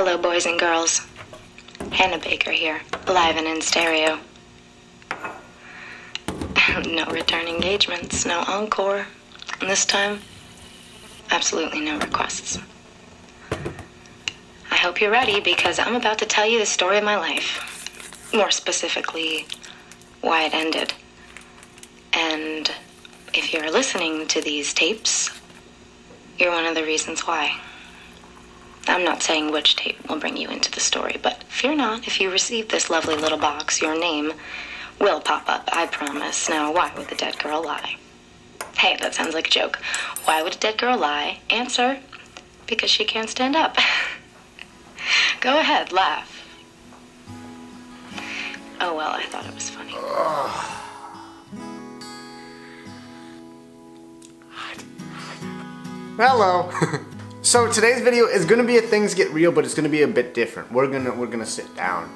Hello, boys and girls. Hannah Baker here, live and in stereo. No return engagements, no encore. And this time, absolutely no requests. I hope you're ready because I'm about to tell you the story of my life. More specifically, why it ended. And if you're listening to these tapes, you're one of the reasons why. I'm not saying which tape will bring you into the story, but fear not, if you receive this lovely little box, your name will pop up, I promise. Now, why would the dead girl lie? Hey, that sounds like a joke. Why would a dead girl lie? Answer, because she can't stand up. Go ahead, laugh. Oh well, I thought it was funny. Hello. So today's video is gonna be a things get real, but it's gonna be a bit different. We're gonna sit down,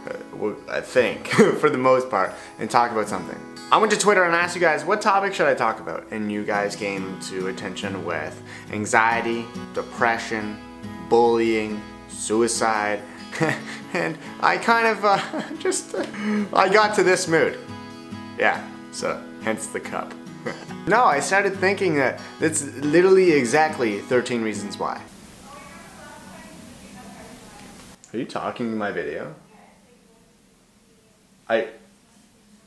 I think, for the most part, and talk about something. I went to Twitter and asked you guys, what topic should I talk about? And you guys came to attention with anxiety, depression, bullying, suicide, and I kind of I got to this mood. Yeah, so hence the cup. No, I started thinking that it's literally exactly 13 reasons why. Are you talking in my video?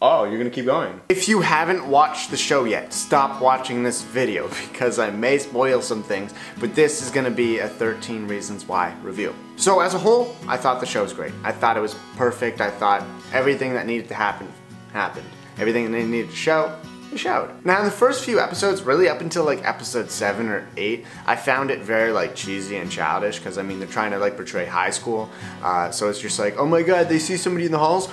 Oh, you're gonna keep going. If you haven't watched the show yet, stop watching this video because I may spoil some things, but this is gonna be a 13 reasons why review. So as a whole, I thought the show was great. I thought it was perfect. I thought everything that needed to happen, happened. Everything that they needed to show, they showed. Now in the first few episodes, really up until like episode 7 or 8, I found it very like cheesy and childish because I mean they're trying to like portray high school. So it's just like, oh my god, they see somebody in the halls.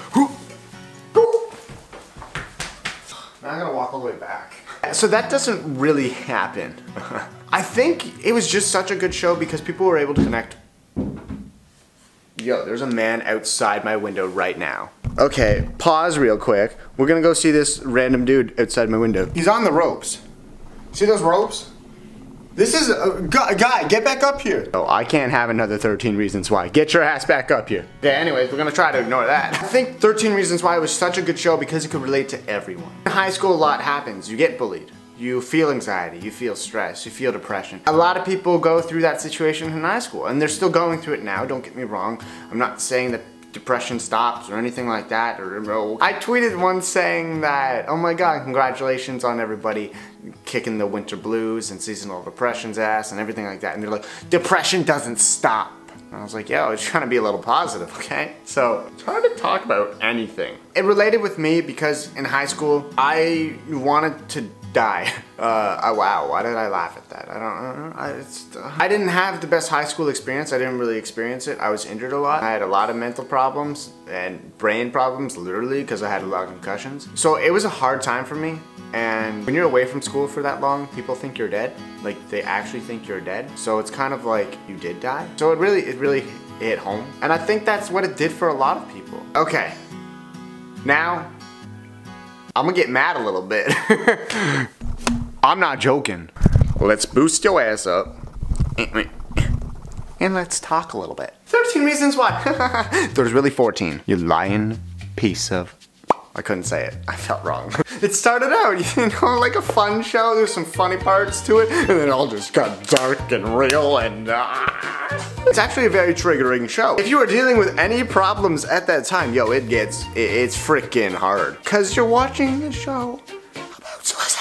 Now I'm gonna walk all the way back. So that doesn't really happen. I think it was just such a good show because people were able to connect. Yo, there's a man outside my window right now. Okay, pause real quick. We're gonna go see this random dude outside my window. He's on the ropes. See those ropes? This is a guy, get back up here. Oh, I can't have another 13 reasons why. Get your ass back up here. Yeah, anyways, we're gonna try to ignore that. I think 13 reasons why was such a good show because it could relate to everyone. In high school, a lot happens. You get bullied. You feel anxiety, you feel stress, you feel depression. A lot of people go through that situation in high school and they're still going through it now, don't get me wrong. I'm not saying that depression stops or anything like that. I tweeted once saying that, oh my god, congratulations on everybody kicking the winter blues and seasonal depression's ass and everything like that. And they're like, depression doesn't stop. And I was like, yo, it's trying to be a little positive, okay? So, it's hard to talk about anything. It related with me because in high school, I wanted to die. Wow, why did I laugh at that? I don't know. I didn't have the best high school experience. I didn't really experience it. I was injured a lot. I had a lot of mental problems and brain problems, literally, because I had a lot of concussions. So it was a hard time for me. And when you're away from school for that long, people think you're dead. Like, they actually think you're dead. So it's kind of like you did die. So it really hit home. And I think that's what it did for a lot of people. Okay, now, I'm gonna get mad a little bit. I'm not joking. Let's boost your ass up. And let's talk a little bit. 13 reasons why. There's really 14. You lying piece of... I couldn't say it. I felt wrong. It started out, you know, like a fun show. There's some funny parts to it. And then it all just got dark and real and... It's actually a very triggering show. If you are dealing with any problems at that time, yo, it's freaking hard. Cause you're watching the show about suicide.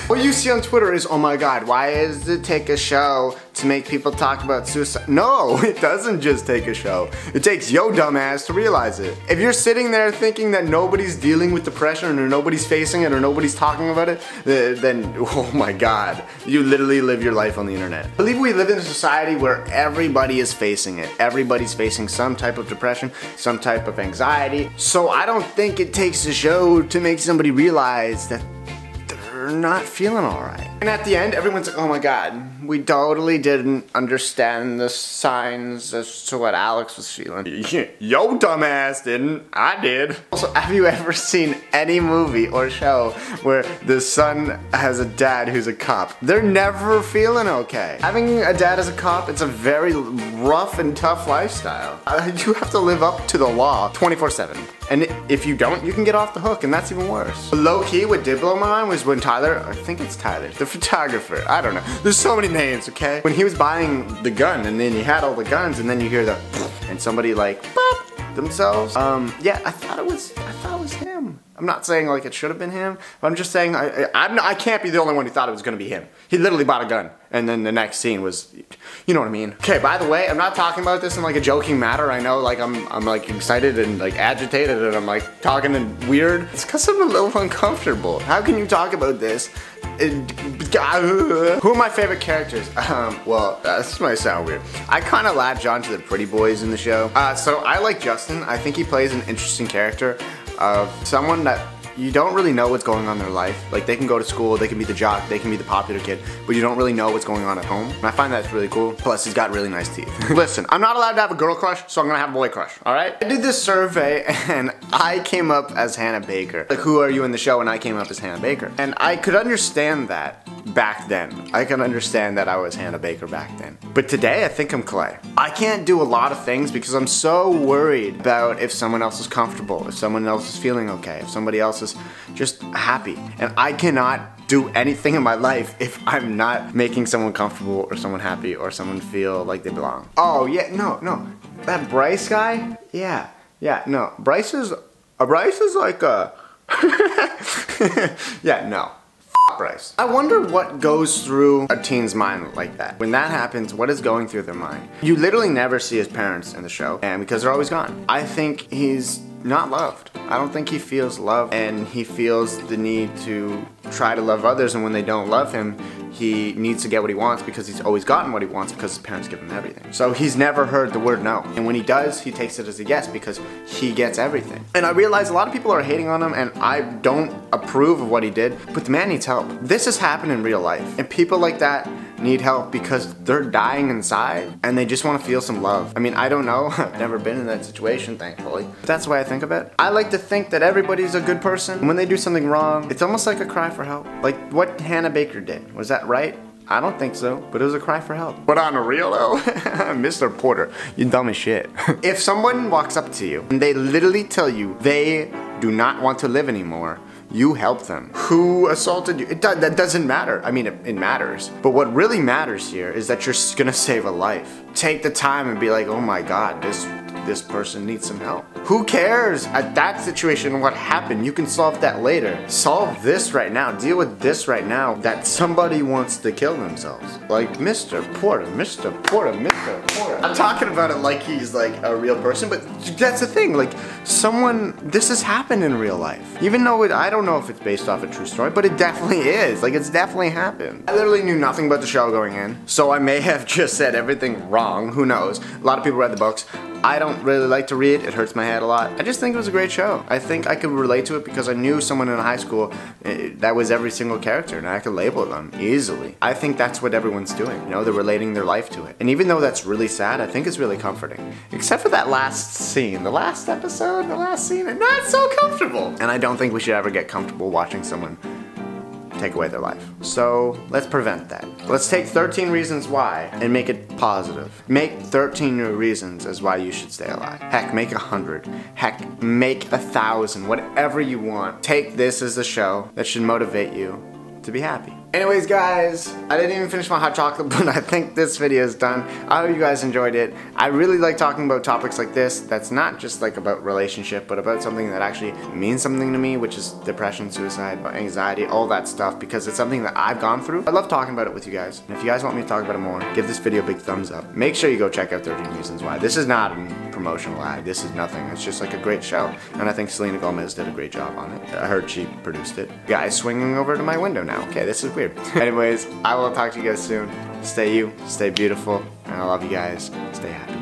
What you see on Twitter is, oh my god, why does it take a show to make people talk about suicide? No, it doesn't just take a show. It takes yo dumbass to realize it. If you're sitting there thinking that nobody's dealing with depression or nobody's facing it or nobody's talking about it, then oh my god, you literally live your life on the internet. I believe we live in a society where everybody is facing it. Everybody's facing some type of depression, some type of anxiety. So I don't think it takes a show to make somebody realize that they're not feeling alright. And at the end, everyone's like, oh my god, we totally didn't understand the signs as to what Alex was feeling. Yo, dumbass didn't. I did. Also, have you ever seen any movie or show where the son has a dad who's a cop? They're never feeling okay. Having a dad as a cop, it's a very rough and tough lifestyle. You have to live up to the law 24/7. And if you don't, you can get off the hook, and that's even worse. Low-key, what did blow my mind was when Tyler, I think it's Tyler, the photographer, I don't know. There's so many names, okay? When he was buying the gun, and then he had all the guns, and then you hear the, and somebody like, pop themselves. Yeah, I thought it was him. I'm not saying like it should have been him, but I'm just saying I can't be the only one who thought it was gonna be him. He literally bought a gun, and then the next scene was, you know what I mean. Okay, by the way, I'm not talking about this in like a joking matter. I know like I'm like excited and like agitated and I'm like talking and weird. It's cause I'm a little uncomfortable. How can you talk about this? Who are my favorite characters? Well, this might sound weird. I kind of latch on to the pretty boys in the show. So I like Justin. I think he plays an interesting character of someone that you don't really know what's going on in their life. Like they can go to school, they can be the jock, they can be the popular kid, but you don't really know what's going on at home. And I find that's really cool. Plus he's got really nice teeth. Listen, I'm not allowed to have a girl crush, so I'm gonna have a boy crush, all right? I did this survey and I came up as Hannah Baker. Like, who are you in the show? And I came up as Hannah Baker. And I could understand that back then. I can understand that I was Hannah Baker back then. But today, I think I'm Clay. I can't do a lot of things because I'm so worried about if someone else is comfortable, if someone else is feeling okay, if somebody else is just happy. And I cannot do anything in my life if I'm not making someone comfortable or someone happy or someone feel like they belong. Oh yeah, no. That Bryce guy? Yeah, no. Bryce is like a, yeah, no. Bryce. I wonder what goes through a teen's mind like that. When that happens, what is going through their mind? You literally never see his parents in the show, and because they're always gone. I think he's not loved. I don't think he feels love, and he feels the need to try to love others, and when they don't love him, he needs to get what he wants because he's always gotten what he wants because his parents give him everything. So he's never heard the word no. And when he does, he takes it as a yes because he gets everything. And I realize a lot of people are hating on him and I don't approve of what he did, but the man needs help. This has happened in real life. And people like that need help because they're dying inside and they just want to feel some love. I mean, I don't know. I've never been in that situation, thankfully. But that's the way I think of it. I like to think that everybody's a good person. When they do something wrong, it's almost like a cry for help. Like what Hannah Baker did. Was that right? I don't think so, but it was a cry for help. But on a real though, Mr. Porter, you dumb as shit. If someone walks up to you and they literally tell you they do not want to live anymore, you help them. Who assaulted you? That doesn't matter. I mean, it matters. But what really matters here is that you're gonna save a life. Take the time and be like, oh my God, this person needs some help. Who cares at that situation what happened? You can solve that later. Solve this right now. Deal with this right now that somebody wants to kill themselves. Like Mr. Porter, Mr. Porter, Mr. Porter. I'm talking about it like he's like a real person, but that's the thing. Like this has happened in real life. Even though I don't know if it's based off a true story, but it definitely is. Like it's definitely happened. I literally knew nothing about the show going in, so I may have just said everything wrong. Who knows? A lot of people read the books. I don't really like to read. It hurts my head a lot. I just think it was a great show. I think I could relate to it because I knew someone in high school that was every single character and I could label them easily. I think that's what everyone's doing. You know, they're relating their life to it. And even though that's really sad, I think it's really comforting. Except for that last scene, the last episode, the last scene, and not so comfortable. And I don't think we should ever get comfortable watching someone take away their life. So let's prevent that. Let's take 13 reasons why and make it positive. Make 13 reasons as why you should stay alive. Heck, make 100. Heck, make 1,000. Whatever you want. Take this as a show that should motivate you to be happy. Anyways guys, I didn't even finish my hot chocolate, but I think this video is done. I hope you guys enjoyed it. I really like talking about topics like this that's not just like about relationship, but about something that actually means something to me, which is depression, suicide, anxiety, all that stuff, because it's something that I've gone through. I love talking about it with you guys. And if you guys want me to talk about it more, give this video a big thumbs up. Make sure you go check out 13 Reasons Why. This is not a promotional ad. This is nothing. It's just like a great show. And I think Selena Gomez did a great job on it. I heard she produced it. Guys swinging over to my window now. Okay, this is weird. Anyways, I will talk to you guys soon. Stay you, stay beautiful, and I love you guys. Stay happy.